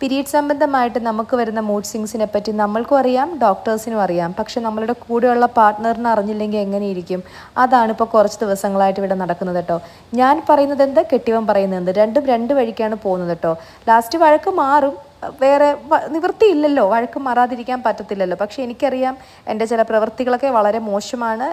Period സംബന്ധമായിട്ട് നമുക്ക് വരുന്ന മൂഡ് സ്വിങ്സിനെ പറ്റി നമ്മൾക്കും അറിയാം, ഡോക്ടേഴ്സിനും അറിയാം. പക്ഷെ നമ്മളുടെ കൂടെയുള്ള പാർട്ട്ണറിന് അറിഞ്ഞില്ലെങ്കിൽ എങ്ങനെയിരിക്കും? അതാണ് ഇപ്പോൾ കുറച്ച് ദിവസങ്ങളായിട്ട് ഇവിടെ നടക്കുന്നത് കേട്ടോ. ഞാൻ പറയുന്നത് എന്ത്, കെട്ടിയവൻ പറയുന്നത് എന്ത്, രണ്ടും രണ്ട് വഴിക്കാണ് പോകുന്നത് കേട്ടോ. ലാസ്റ്റ് വഴക്ക് മാറും, വേറെ നിവൃത്തിയില്ലല്ലോ, വഴക്ക് മാറാതിരിക്കാൻ പറ്റത്തില്ലല്ലോ. പക്ഷേ എനിക്കറിയാം എൻ്റെ ചില പ്രവൃത്തികളൊക്കെ വളരെ മോശമാണ്,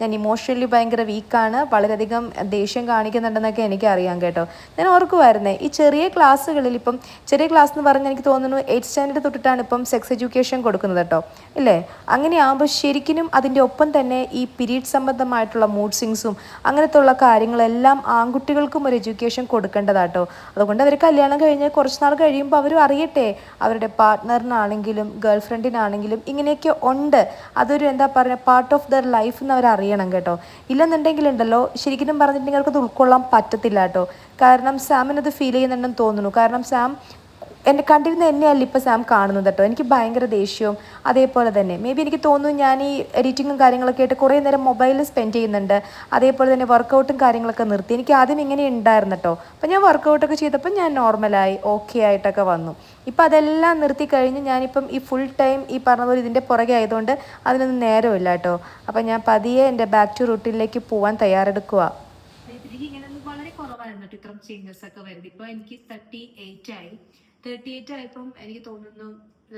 ഞാൻ ഇമോഷണലി ഭയങ്കര വീക്കാണ്, വളരെയധികം ദേഷ്യം കാണിക്കുന്നുണ്ടെന്നൊക്കെ എനിക്കറിയാം കേട്ടോ. ഞാൻ ഓർക്കുമായിരുന്നേ, ഈ ചെറിയ ക്ലാസ്സുകളിൽ ഇപ്പം ചെറിയ ക്ലാസ് എന്ന് പറഞ്ഞാൽ എനിക്ക് തോന്നുന്നു 8th സ്റ്റാൻഡേർഡ് തൊട്ടിട്ടാണ് ഇപ്പം സെക്സ് എഡ്യൂക്കേഷൻ കൊടുക്കുന്നത് കേട്ടോ, ഇല്ലേ? അങ്ങനെയാകുമ്പോൾ ശരിക്കും അതിൻ്റെ ഒപ്പം തന്നെ ഈ പീരീഡ് സംബന്ധമായിട്ടുള്ള മൂഡ് സ്വിങ്സും അങ്ങനത്തെ ഉള്ള കാര്യങ്ങളെല്ലാം ആൺകുട്ടികൾക്കും ഒരു എഡ്യൂക്കേഷൻ കൊടുക്കേണ്ടതാട്ടോ. അതുകൊണ്ട് അവർ കല്യാണം കഴിഞ്ഞ് കുറച്ച് നാൾ കഴിയുമ്പോൾ അവർ അറിയട്ടെ, അവരുടെ പാർട്ട്ണറിനാണെങ്കിലും ഗേൾ ഫ്രണ്ടിനാണെങ്കിലും ഇങ്ങനെയൊക്കെ ഉണ്ട്, അതൊരു എന്താ പറയുക പാർട്ട് ഓഫ് ദർ ലൈഫ് എന്ന് അവർ അറിയണം കേട്ടോ. ഇല്ലെന്നുണ്ടെങ്കിലുണ്ടല്ലോ, ശരിക്കും പറഞ്ഞിട്ടുണ്ടെങ്കിൽ അവർക്കത് ഉൾക്കൊള്ളാൻ പറ്റത്തില്ല കേട്ടോ. കാരണം സാമിനത് ഫീൽ ചെയ്യുന്നുണ്ടെന്ന് തോന്നുന്നു. കാരണം സാം എന്നെ കണ്ടിരുന്ന എന്നെയല്ല ഇപ്പോൾ സാം കാണുന്നത് കേട്ടോ. എനിക്ക് ഭയങ്കര ദേഷ്യവും അതേപോലെ തന്നെ മേ ബി എനിക്ക് തോന്നുന്നു ഞാൻ ഈ എഡിറ്റിങ്ങും കാര്യങ്ങളൊക്കെ ആയിട്ട് കുറേ നേരം മൊബൈലിൽ സ്പെൻഡ് ചെയ്യുന്നുണ്ട്. അതേപോലെ തന്നെ വർക്കൗട്ടും കാര്യങ്ങളൊക്കെ നിർത്തി. എനിക്ക് ആദ്യം ഇങ്ങനെ ഉണ്ടായിരുന്നു കേട്ടോ. അപ്പോൾ ഞാൻ വർക്കൗട്ടൊക്കെ ചെയ്തപ്പോൾ ഞാൻ നോർമലായി ഓക്കെ ആയിട്ടൊക്കെ വന്നു. ഇപ്പം അതെല്ലാം നിർത്തി കഴിഞ്ഞ് ഞാനിപ്പം ഈ ഫുൾ ടൈം ഈ പറഞ്ഞ പോലെ ഇതിൻ്റെ പുറകെ ആയതുകൊണ്ട് അതിനൊന്നും നേരമില്ല കേട്ടോ. അപ്പം ഞാൻ പതിയെ എൻ്റെ ബാക്ക് ടു റൂട്ടീനിലേക്ക് പോകാൻ തയ്യാറെടുക്കുക. വളരെ കുറവായിരുന്നു ഇത്തരം ചേഞ്ചസ് ഒക്കെ വരുന്നത്. ഇപ്പൊ എനിക്ക് 38 ആയി. 38 ആയപ്പം എനിക്ക് തോന്നുന്നു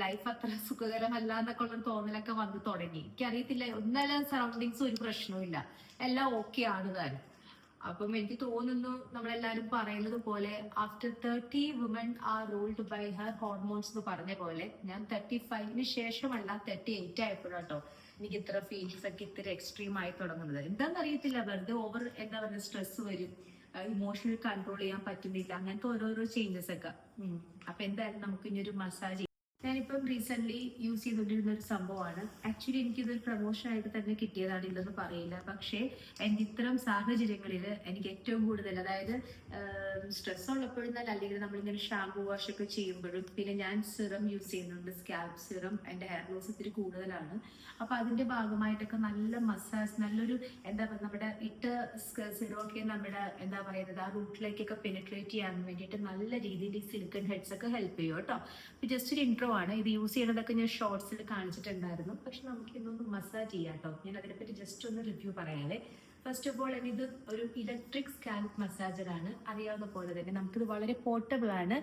ലൈഫ് അത്ര സുഖകരമല്ല എന്നൊക്കെ ഉള്ള തോന്നലൊക്കെ വന്നു തുടങ്ങി. എനിക്കറിയത്തില്ല, ഒന്നല്ല സറൗണ്ടിങ്സ് ഒരു പ്രശ്നവും എല്ലാം ഓക്കെ ആണ് താനും. അപ്പം എനിക്ക് തോന്നുന്നു നമ്മളെല്ലാരും പറയുന്നത് പോലെ after 30 woman are ruled by her hormones എന്ന് പറഞ്ഞ പോലെ ഞാൻ 35 ശേഷമല്ല 38 ആയപ്പോഴാട്ടോ എനിക്ക് ഇത്ര ഫീലിങ്സ് ഒക്കെ ഇത്ര എക്സ്ട്രീം ആയി തുടങ്ങുന്നത്. എന്താണെന്ന് അറിയത്തില്ല, വെറുതെ ഓവർ എന്താ പറയുക സ്ട്രെസ് വരും, ഇമോഷണൽ കൺട്രോൾ ചെയ്യാൻ പറ്റുന്നില്ല, അങ്ങനത്തെ ഓരോരോ ചേഞ്ചസ് ഒക്കെ. അപ്പൊ എന്തായാലും നമുക്ക് ഇനി ഒരു മസാജ് ഞാനിപ്പം റീസെന്റ് യൂസ് ചെയ്തുകൊണ്ടിരുന്ന ഒരു സംഭവമാണ്. ആക്ച്വലി എനിക്കിതൊരു പ്രൊമോഷൻ ആയിട്ട് തന്നെ കിട്ടിയതാണ്, ഇല്ലെന്ന് പറയില്ല. പക്ഷേ എൻ്റെ ഇത്തരം സാഹചര്യങ്ങളിൽ എനിക്ക് ഏറ്റവും കൂടുതൽ, അതായത് സ്ട്രെസ് ഉള്ളപ്പോഴും അല്ലെങ്കിൽ നമ്മളിങ്ങനെ ഷാമ്പൂ വാഷ് ഒക്കെ ചെയ്യുമ്പോഴും, പിന്നെ ഞാൻ സിറം യൂസ് ചെയ്യുന്നുണ്ട്, സ്കാൽപ്പ് സിറം. എൻ്റെ ഹെയർ ലോസ് ഇത്തിരി കൂടുതലാണ്. അപ്പൊ അതിന്റെ ഭാഗമായിട്ടൊക്കെ നല്ല മസാജ്, നല്ലൊരു എന്താ പറയുക, നമ്മുടെ ഇട്ട സിറം ഒക്കെ നമ്മുടെ എന്താ പറയുന്നത് ആ റൂട്ടിലേക്കൊക്കെ പെനിട്രേറ്റ് ചെയ്യാൻ വേണ്ടിയിട്ട് നല്ല രീതിയിൽ ഈ സിലിക്കൺ ഹെഡ്സ് ഒക്കെ ഹെൽപ്പ് ചെയ്യും കേട്ടോ. ജസ്റ്റ് ഒരു ഇൻട്രോ ആണ്. ഇത് യൂസ് ചെയ്യുന്നതൊക്കെ ഞാൻ ഷോർട്സിൽ കാണിച്ചിട്ടുണ്ടായിരുന്നു. പക്ഷെ നമുക്ക് ഇന്നൊന്ന് മസാജ് ചെയ്യാം കേട്ടോ. ഞാൻ അതിനെപ്പറ്റി ജസ്റ്റ് ഒന്ന് റിവ്യൂ പറയാതെ. ഫസ്റ്റ് ഓഫ് ഓൾ, ഇത് ഒരു ഇലക്ട്രിക് സ്കാൽപ്പ് മസാജറാണ്. അറിയാവുന്ന പോലെ തന്നെ നമുക്കിത് വളരെ പോർട്ടബിൾ ആണ്.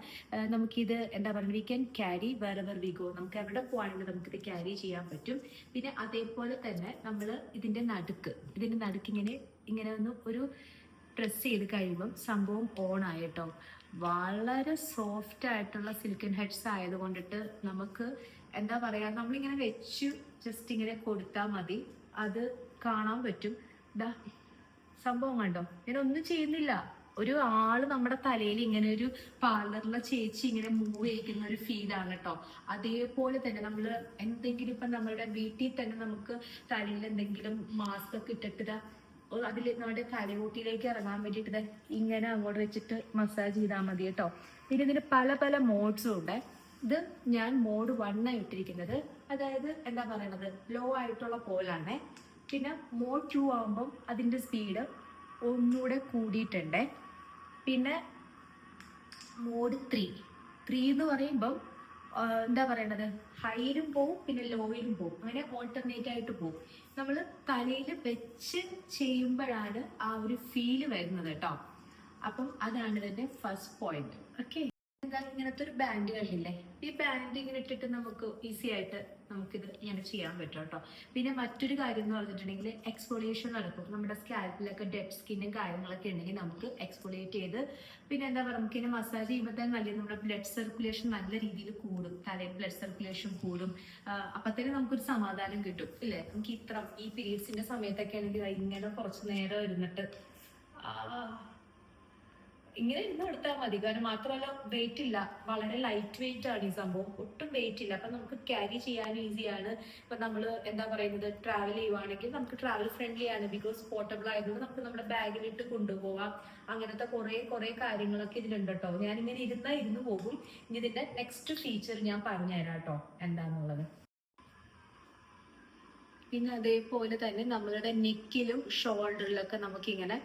നമുക്കിത് എന്താ പറയുക, we can carry wherever we go. നമുക്ക് എവിടെ പോവാണെങ്കിലും നമുക്കിത് ക്യാരി ചെയ്യാൻ പറ്റും. പിന്നെ അതേപോലെ തന്നെ നമ്മൾ ഇതിന്റെ നടുക്ക് ഇങ്ങനെ ഒന്ന് ഒരു പ്രസ് ചെയ്ത് കഴിയുമ്പം സംഭവം ഓൺ ആയിട്ടോ. വളരെ സോഫ്റ്റ് ആയിട്ടുള്ള സിലിക്കൺ ഹെഡ്സ് ആയതുകൊണ്ടിട്ട് നമുക്ക് എന്താ പറയാ, നമ്മളിങ്ങനെ വെച്ച് ജസ്റ്റ് ഇങ്ങനെ കൊടുത്താൽ മതി, അത് കാണാൻ പറ്റും. ഇതാ സംഭവം കണ്ടോ, ഞാൻ ഒന്നും ചെയ്യുന്നില്ല. ഒരു ആള് നമ്മുടെ തലയിൽ ഇങ്ങനെ ഒരു പാർലറിലെ ചേച്ചി ഇങ്ങനെ മൂവ് ചെയ്യിക്കുന്ന ഒരു ഫീലാണ് കേട്ടോ. അതേപോലെ തന്നെ നമ്മൾ എന്തെങ്കിലും ഇപ്പം നമ്മുടെ വീട്ടിൽ തന്നെ നമുക്ക് തലയിൽ എന്തെങ്കിലും മാസ്ക് ഒക്കെ ഇട്ടിട്ട് അതിൽ നമ്മുടെ തലയോട്ടിയിലേക്ക് ഇറങ്ങാൻ വേണ്ടിയിട്ട് ഇങ്ങനെ അങ്ങോട്ട് വെച്ചിട്ട് മസാജ് ചെയ്താൽ മതി കേട്ടോ. പിന്നെ ഇതിന് പല പല മോഡ്സും ഉണ്ട്. ഇത് ഞാൻ മോഡ് 1 ഇട്ടിരിക്കുന്നത്, അതായത് എന്താ പറയണത് ലോ ആയിട്ടുള്ള പോലാണ്. പിന്നെ മോഡ് 2 ആകുമ്പം അതിൻ്റെ സ്പീഡ് ഒന്നുകൂടെ കൂടിയിട്ടുണ്ട്. പിന്നെ മോഡ് 3 എന്ന് പറയുമ്പം എന്താ പറയണത് ഹൈയിലും പോവും പിന്നെ ലോയിലും പോവും, അങ്ങനെ ഓൾട്ടർനേറ്റ് ആയിട്ട് പോവും. നമ്മൾ തലയിൽ വെച്ച് ചെയ്യുമ്പോഴാണ് ആ ഒരു ഫീല് വരുന്നത് കേട്ടോ. അപ്പം അതാണ് ഇതിന്റെ ഫസ്റ്റ് പോയിന്റ്. ഓക്കെ, എന്തായാലും ഇങ്ങനത്തെ ഒരു ബാൻഡ് കണ്ടില്ലേ, ഈ ബാൻഡ് ഇങ്ങനെ ഇട്ടിട്ട് നമുക്ക് ഈസി ആയിട്ട് നമുക്കിത് ഇങ്ങനെ ചെയ്യാൻ പറ്റും കേട്ടോ. പിന്നെ മറ്റൊരു കാര്യം എന്ന് പറഞ്ഞിട്ടുണ്ടെങ്കിൽ എക്സ്ഫോളിയേഷൻ നടക്കും. നമ്മുടെ സ്കാൽപ്പിലൊക്കെ ഡെഡ് സ്കിന്നും കാര്യങ്ങളൊക്കെ ഉണ്ടെങ്കിൽ നമുക്ക് എക്സ്ഫോളിയേറ്റ് ചെയ്ത് പിന്നെ എന്താ പറയുക, നമുക്കിങ്ങനെ മസാജ് ചെയ്യുമ്പോൾ തന്നെ നല്ല നമ്മുടെ ബ്ലഡ് സർക്കുലേഷൻ നല്ല രീതിയിൽ കൂടും, തലയിൽ ബ്ലഡ് സർക്കുലേഷൻ കൂടും. അപ്പത്തേനും നമുക്കൊരു സമാധാനം കിട്ടും ഇല്ലേ. നമുക്ക് ഈ പീരീഡ്സിന്റെ സമയത്തൊക്കെ ആണെങ്കിൽ ഇങ്ങനെ കുറച്ച് നേരം ഇരുന്നിട്ട് ഇങ്ങനെ ഇരുന്ന് എടുത്താൽ മതി. കാരണം മാത്രമല്ല വെയിറ്റ് ഇല്ല, വളരെ ലൈറ്റ് വെയിറ്റ് ആണ് ഈ സംഭവം, ഒട്ടും വെയിറ്റ് ഇല്ല. അപ്പൊ നമുക്ക് ക്യാരി ചെയ്യാനും ഈസിയാണ്. ഇപ്പൊ നമ്മൾ എന്താ പറയുന്നത് ട്രാവൽ ചെയ്യുവാണെങ്കിൽ നമുക്ക് ട്രാവൽ ഫ്രണ്ട്ലി ആണ്, ബിക്കോസ് പോർട്ടബിൾ ആയതുകൊണ്ട് നമുക്ക് നമ്മുടെ ബാഗിലിട്ട് കൊണ്ടുപോകാം. അങ്ങനത്തെ കുറെ കാര്യങ്ങളൊക്കെ ഇതിലുണ്ട് കേട്ടോ. ഞാനിങ്ങനെ ഇരുന്ന് പോകും. ഇനി ഇതിന്റെ നെക്സ്റ്റ് ഫീച്ചർ ഞാൻ പറഞ്ഞുതരാം കേട്ടോ എന്താന്നുള്ളത്. പിന്നെ അതേപോലെ തന്നെ നമ്മളുടെ നെക്കിലും ഷോൾഡറിലൊക്കെ നമുക്കിങ്ങനെ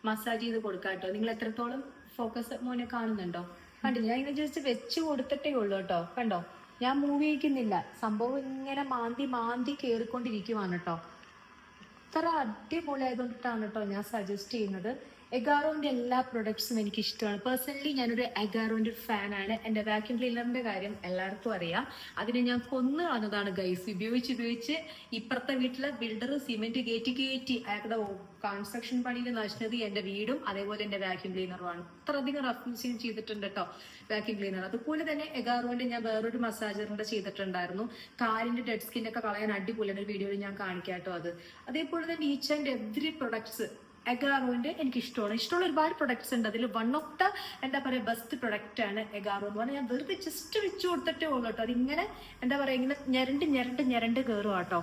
മസാജ് ചെയ്ത് കൊടുക്കാം കേട്ടോ. നിങ്ങൾ എത്രത്തോളം ഫോക്കസ് മോനെ കാണുന്നുണ്ടോ? കണ്ടില്ല, ഞാൻ ഇങ്ങനെ ജസ്റ്റ് വെച്ച് കൊടുത്തിട്ടേ ഉള്ളൂ കേട്ടോ. കണ്ടോ, ഞാൻ മൂവ് ചെയ്യിക്കുന്നില്ല, സംഭവം ഇങ്ങനെ മാന്തി മാന്തി കേറിക്കൊണ്ടിരിക്കുവാണ് കേട്ടോ. അത്ര അടിപൊളിയായതുകൊണ്ടിട്ടാണ് കേട്ടോ ഞാൻ സജസ്റ്റ് ചെയ്യുന്നത്. എഗാറോന്റെ എല്ലാ പ്രൊഡക്ട്സും എനിക്ക് ഇഷ്ടമാണ്. പേഴ്സണലി ഞാനൊരു എഗാറോന്റെ ഫാനാണ്. എൻ്റെ വാക്യൂം ക്ലീനറിന്റെ കാര്യം എല്ലാവർക്കും അറിയാം. അതിനെ ഞാൻ കൊന്നു കളഞ്ഞതാണ് ഗൈസ്. ഉപയോഗിച്ച് ഇപ്പുറത്തെ വീട്ടിലെ ബിൽഡർ സിമെന്റ് കയറ്റി അയാളുടെ കൺസ്ട്രക്ഷൻ പണിയിൽ നശിച്ചത് എൻ്റെ വീടും അതേപോലെ എൻ്റെ വാക്യൂം ക്ലീനറുമാണ്. അത്രയധികം റഫ്യൂസ് ചെയ്തിട്ടുണ്ട് കേട്ടോ വാക്യൂം ക്ലീനർ. അതുപോലെ തന്നെ എഗാറോന്റെ ഞാൻ വേറൊരു മസാജറിന്റെ ചെയ്തിട്ടുണ്ടായിരുന്നു. കാലിന്റെ ഡെഡ് സ്കിൻ ഒക്കെ കളയാൻ അടിപൊളിയാണ്. ഒരു വീഡിയോയിൽ ഞാൻ കാണിക്കാം കേട്ടോ അത്. അതേപോലെ തന്നെ ഈച്ച് ആൻഡ് എവറി പ്രൊഡക്ട്സ് എഗാറോന്റെ എനിക്ക് ഇഷ്ടമുള്ള ഒരുപാട് പ്രൊഡക്ട്സ് ഉണ്ട്. അതിൽ വൺ ഓഫ് ദ എന്താ പറയുക ബെസ്റ്റ് പ്രൊഡക്റ്റ് ആണ് എഗാറോ എന്ന് പറഞ്ഞാൽ. ഞാൻ വെറുതെ ജസ്റ്റ് വെച്ച് കൊടുത്തിട്ടേ ഉള്ളൂ കേട്ടോ. അതിങ്ങനെ എന്താ പറയുക ഇങ്ങനെ ഞരണ്ട് കയറുക കേട്ടോ.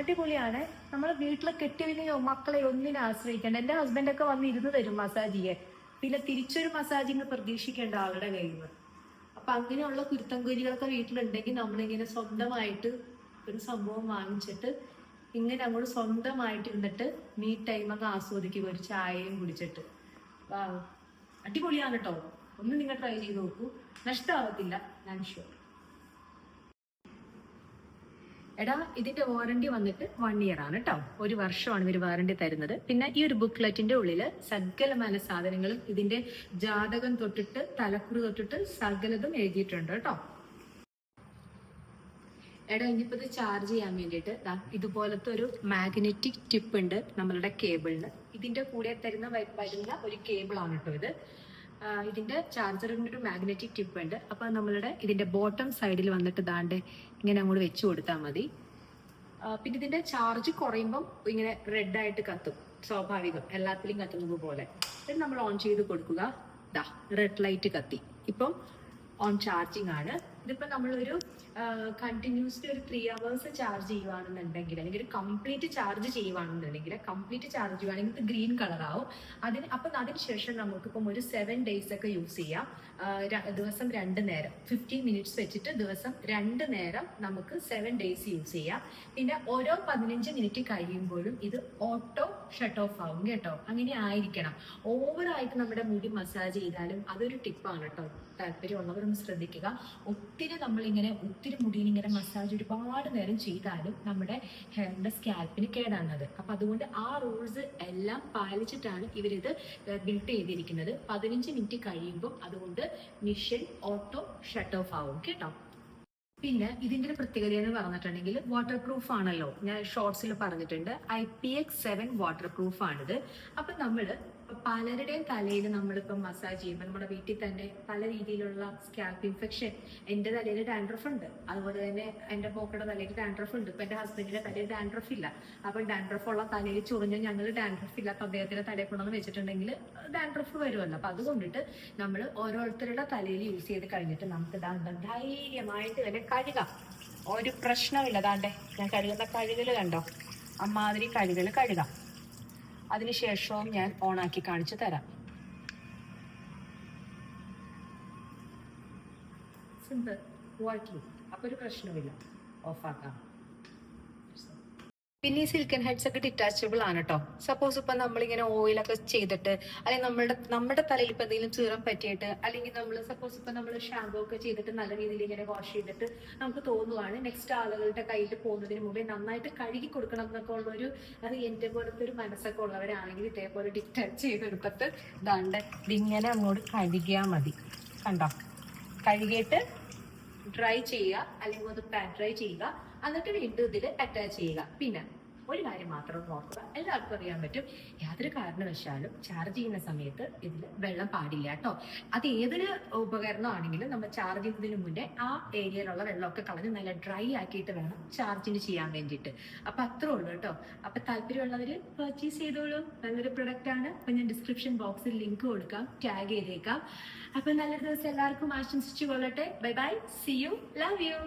അടിപൊളിയാണ്. നമ്മളെ വീട്ടിലെ കെട്ടിയതിനെയോ മക്കളെയോ ഒന്നിനെ ആശ്രയിക്കേണ്ട. എൻ്റെ ഹസ്ബൻഡൊക്കെ വന്ന് ഇരുന്ന് തരും മസാജ് ചെയ്യാൻ. പിന്നെ തിരിച്ചൊരു മസാജിങ് പ്രതീക്ഷിക്കേണ്ട ആളുടെ കയ്യിൽ നിന്ന്. അപ്പൊ അങ്ങനെയുള്ള കുരുത്തംകുരികളൊക്കെ വീട്ടിലുണ്ടെങ്കിൽ നമ്മളിങ്ങനെ സ്വന്തമായിട്ട് ഒരു സംഭവം വാങ്ങിച്ചിട്ട് ഇങ്ങനെ അങ്ങോട്ട് സ്വന്തമായിട്ട് ഇരുന്നിട്ട് മീ ടൈമൊക്കെ ആസ്വദിക്കുക, ഒരു ചായയും കുടിച്ചിട്ട്. അടിപൊളിയാണ് കേട്ടോ. ഒന്ന് നിങ്ങൾ ട്രൈ ചെയ്ത് നോക്കൂ, നഷ്ടമാവത്തില്ല, ഞാൻ ഷുവർ. എടാ, ഇതിന്റെ വാറണ്ടി വന്നിട്ട് 1 year ആണ് കേട്ടോ. 1 വർഷമാണ് ഇവർ വാറണ്ടി തരുന്നത്. പിന്നെ ഈ ഒരു ബുക്ക്ലെറ്റിന്റെ ഉള്ളിൽ സകലമായ സാധനങ്ങളും ഇതിന്റെ ജാതകം തൊട്ടിട്ട് തലക്കുറി തൊട്ടിട്ട് സകലതും എഴുതിയിട്ടുണ്ട് കേട്ടോ. എടാ, ഇനിയിപ്പോൾ ഇത് ചാർജ് ചെയ്യാൻ വേണ്ടിയിട്ട് ഇതുപോലത്തെ ഒരു മാഗ്നറ്റിക് ടിപ്പ് ഉണ്ട് നമ്മളുടെ കേബിളിന്. ഇതിന്റെ കൂടെ വരുന്ന ഒരു കേബിളാണ് കേട്ടോ ഇത്. ഇതിന്റെ ചാർജറിന്റെ ഒരു മാഗ്നറ്റിക് ടിപ്പ് ഉണ്ട്. അപ്പൊ നമ്മളുടെ ഇതിന്റെ ബോട്ടം സൈഡിൽ വന്നിട്ട് ദാണ്ട് ഇങ്ങനെ അങ്ങോട്ട് വെച്ച് കൊടുത്താൽ മതി. പിന്നെ ഇതിന്റെ ചാർജ് കുറയുമ്പം ഇങ്ങനെ റെഡ് ആയിട്ട് കത്തും, സ്വാഭാവികം എല്ലാത്തിലും കത്തുന്നത് പോലെ. ഇത് നമ്മൾ ഓൺ ചെയ്ത് കൊടുക്കുക. റെഡ് ലൈറ്റ് കത്തി. ഇപ്പം ഓൺ ചാർജിങ് ആണ്. ഇതിപ്പോ നമ്മളൊരു കണ്ടിന്യൂസ്ലി ഒരു 3 hours ചാർജ് ചെയ്യുവാണെന്നുണ്ടെങ്കിൽ, അല്ലെങ്കിൽ കംപ്ലീറ്റ് ചാർജ് ചെയ്യുവാണെന്നുണ്ടെങ്കിൽ ഇത് ഗ്രീൻ കളർ ആവും. അതിനുശേഷം നമുക്കിപ്പം ഒരു 7 days ഒക്കെ യൂസ് ചെയ്യാം. ദിവസം 2 നേരം 15 minutes വെച്ചിട്ട് ദിവസം 2 നേരം നമുക്ക് 7 days യൂസ് ചെയ്യാം. പിന്നെ ഓരോ 15 minute കഴിയുമ്പോഴും ഇത് ഓട്ടോ ഷട്ട് ഓഫ് ആവും കേട്ടോ. അങ്ങനെ ആയിരിക്കണം. ഓവറായിട്ട് നമ്മുടെ മുടി മസാജ് ചെയ്താലും അതൊരു ടിപ്പാണ് കേട്ടോ. താല്പര്യമുള്ളവരൊന്ന് ശ്രദ്ധിക്കുക. ഒത്തിരി മുടിയിൽ ഇങ്ങനെ മസാജ് ഒരുപാട് നേരം ചെയ്താലും നമ്മുടെ ഹെയറിന്റെ സ്കാൽപ്പിന് കേടാണത്. അപ്പൊ അതുകൊണ്ട് ആ റൂൾസ് എല്ലാം പാലിച്ചിട്ടാണ് ഇവരിത് ബിൽഡ് ചെയ്തിരിക്കുന്നത്. 15 minute കഴിയുമ്പോൾ അതുകൊണ്ട് മിഷൻ ഓട്ടോ ഷട്ട് ഓഫ് ആവും കേട്ടോ. പിന്നെ ഇതിന്റെ ഒരു പ്രത്യേകത എന്ന് പറഞ്ഞിട്ടുണ്ടെങ്കിൽ വാട്ടർ പ്രൂഫ് ആണല്ലോ. ഞാൻ ഷോർട്സിൽ പറഞ്ഞിട്ടുണ്ട്, IPX7 വാട്ടർ പ്രൂഫ് ആണിത്. അപ്പൊ നമ്മള് പലരുടെയും തലയിൽ നമ്മളിപ്പം മസാജ് ചെയ്യുമ്പോൾ നമ്മുടെ വീട്ടിൽ തന്നെ പല രീതിയിലുള്ള സ്കാൽപ്പ് ഇൻഫെക്ഷൻ. എൻ്റെ തലയിൽ ഡാൻഡ്രഫ് ഉണ്ട്, അതുപോലെ തന്നെ എൻ്റെ പോക്കയുടെ തലയിൽ ഡാൻഡ്രഫ് ഉണ്ട്. ഇപ്പൊ എൻ്റെ ഹസ്ബൻഡിന്റെ തലയിൽ ഡാൻഡ്രഫ് ഇല്ല. അപ്പൊ ഡാൻഡ്രഫ് ഉള്ള തലയിൽ ചൊറിഞ്ഞ് ഞങ്ങൾ ഡാൻഡ്രഫ് ഇല്ലാത്ത അദ്ദേഹത്തിന്റെ തലയിൽ കൊണ്ടുവന്ന് വെച്ചിട്ടുണ്ടെങ്കിൽ ഡാൻഡ്രഫ് വരുമല്ലോ. അപ്പൊ അതുകൊണ്ടിട്ട് നമ്മൾ ഓരോരുത്തരുടെ തലയിൽ യൂസ് ചെയ്ത് കഴിഞ്ഞിട്ട് നമുക്ക് ധൈര്യമായിട്ട് തന്നെ കഴുകാം. ഒരു പ്രശ്നമില്ല. ദാണ്ടേ ഞാൻ കഴുകുന്ന കഴുകല് കണ്ടോ, അമ്മാതിരി കഴുകാം. അതിനുശേഷവും ഞാൻ ഓണാക്കി കാണിച്ചു തരാം. സിമ്പിൾ, അപ്പൊ ഒരു പ്രശ്നമില്ല, ഓഫാക്കാം. പിന്നെ ഈ സിൽക്കൻ ഹെഡ്സ് ഒക്കെ ഡിറ്റാച്ചബിൾ ആണ് കേട്ടോ. സപ്പോസ് ഇപ്പൊ നമ്മളിങ്ങനെ ഓയിലൊക്കെ ചെയ്തിട്ട്, അല്ലെങ്കിൽ നമ്മുടെ തലയിൽ ഇപ്പൊ എന്തെങ്കിലും ചീറം പറ്റിയിട്ട്, അല്ലെങ്കിൽ സപ്പോസ് ഇപ്പൊ നമ്മൾ ഷാമ്പൂ ഒക്കെ ചെയ്തിട്ട് നല്ല രീതിയിൽ ഇങ്ങനെ വാഷ് ചെയ്തിട്ട് നമുക്ക് തോന്നുവാണ് നെക്സ്റ്റ് ആളുകളുടെ കയ്യിൽ പോകുന്നതിന് മുമ്പേ നന്നായിട്ട് കഴുകി കൊടുക്കണം എന്നൊക്കെ ഉള്ളൊരു, അത് എന്റെ പോലത്തെ ഒരു മനസ്സൊക്കെ ഉള്ളവരാണെങ്കിൽ ഇതേപോലെ ഡിറ്റാച്ച് ചെയ്തെടുത്തിട്ട് ഇതിങ്ങനെ അങ്ങോട്ട് കഴുകിയാൽ മതി. കണ്ടോ, കഴുകിയിട്ട് ഡ്രൈ ചെയ്യുക, അല്ലെങ്കിൽ ഒന്ന് പാൻ ഡ്രൈ ചെയ്യുക. എന്നിട്ട് വീണ്ടും ഇതിൽ അറ്റാച്ച് ചെയ്യുക. പിന്നെ ഒരു കാര്യം മാത്രം നോക്കുക, എല്ലാവർക്കും അറിയാൻ പറ്റും, യാതൊരു കാരണവശാലും ചാർജ് ചെയ്യുന്ന സമയത്ത് ഇതിൽ വെള്ളം പാടില്ല കേട്ടോ. അത് ഏതൊരു ഉപകരണമാണെങ്കിലും നമ്മൾ ചാർജ് ചെയ്യുന്നതിന് മുന്നേ ആ ഏരിയയിലുള്ള വെള്ളമൊക്കെ കളഞ്ഞ് നല്ല ഡ്രൈ ആക്കിയിട്ട് വേണം ചാർജിന് ചെയ്യാൻ വേണ്ടിയിട്ട്. അപ്പൊ അത്രേ ഉള്ളൂ കേട്ടോ. അപ്പൊ താല്പര്യമുള്ളവർ പർച്ചേസ് ചെയ്തോളൂ. നല്ലൊരു പ്രൊഡക്റ്റ് ആണ്. അപ്പൊ ഞാൻ ഡിസ്ക്രിപ്ഷൻ ബോക്സിൽ ലിങ്ക് കൊടുക്കാം, ടാഗ് ചെയ്തേക്കാം. അപ്പൊ നല്ലൊരു ദിവസം എല്ലാവർക്കും ആശംസിച്ചു കൊള്ളട്ടെ. Bye bye, see you, love U.